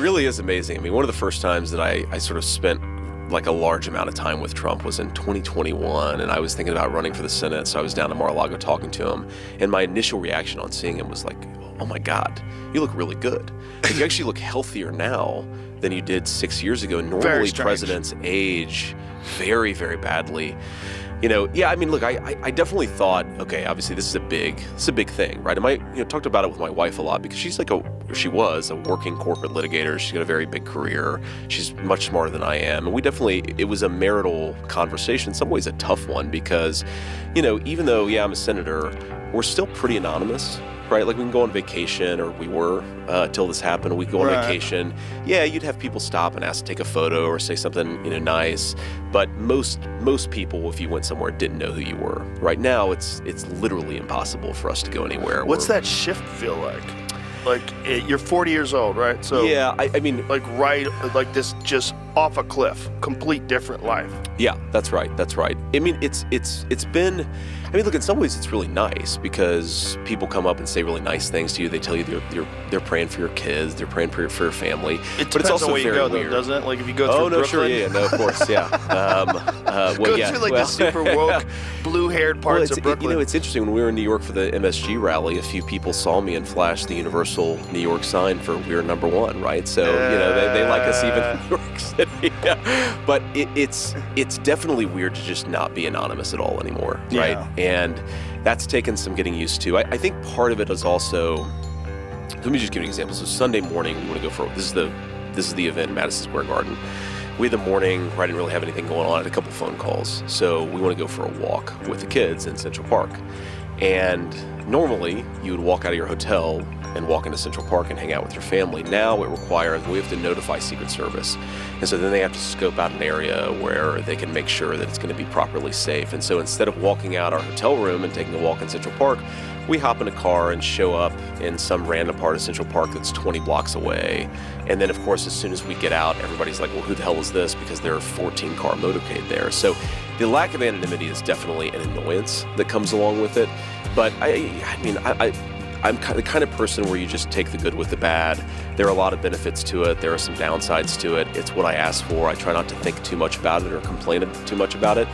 really is amazing. I mean, one of the first times that I sort of spent like a large amount of time with Trump was in 2021, and I was thinking about running for the Senate, so I was down to Mar-a-Lago talking to him, and my initial reaction on seeing him was like, oh my God, you look really good. Like, you actually look healthier now than you did 6 years ago. Normally, presidents age very, very badly. You know, yeah, I mean, look, I definitely thought, okay, obviously this is a big thing, right? And talked about it with my wife a lot because she was a working corporate litigator. She's got a very big career. She's much smarter than I am. And it was a marital conversation, in some ways a tough one because, you know, even though, yeah, I'm a senator, we're still pretty anonymous, right? Like we can go on vacation, or we were till this happened. We go on vacation. Yeah, you'd have people stop and ask to take a photo or say something, you know, nice. But most people, if you went somewhere, didn't know who you were. Right now, it's literally impossible for us to go anywhere. What's that shift feel like? Like you're 40 years old, right? So yeah, I mean, like this, just off a cliff, complete different life. Yeah, that's right. I mean, it's been. I mean, look, in some ways it's really nice because people come up and say really nice things to you. They tell you they're praying for your kids, they're praying for your family. But it's also where you go, though, doesn't it? Like if you go through Brooklyn. Sure, yeah, no, of course, yeah. Through the super woke, blue-haired parts of Brooklyn. You know, it's interesting. When we were in New York for the MSG rally, a few people saw me and flashed the Universal New York sign for "We're number one," right? So you know, they like us even in New York City. Yeah. But it's definitely weird to just not be anonymous at all anymore, right? Yeah. And that's taken some getting used to. I think part of it is also. Let me just give you an example. So Sunday morning, we want to go for this is the event in Madison Square Garden. We had the morning where I didn't really have anything going on. I had a couple phone calls. So we want to go for a walk with the kids in Central Park. And normally you would walk out of your hotel and walk into Central Park and hang out with your family. Now it requires, we have to notify Secret Service. And so then they have to scope out an area where they can make sure that it's going to be properly safe. And so instead of walking out our hotel room and taking a walk in Central Park, we hop in a car and show up in some random part of Central Park that's 20 blocks away. And then, of course, as soon as we get out, everybody's like, well, who the hell is this? Because there are 14-car motorcade there. So the lack of anonymity is definitely an annoyance that comes along with it. But I'm the kind of person where you just take the good with the bad. There are a lot of benefits to it. There are some downsides to it. It's what I asked for. I try not to think too much about it or complain too much about it.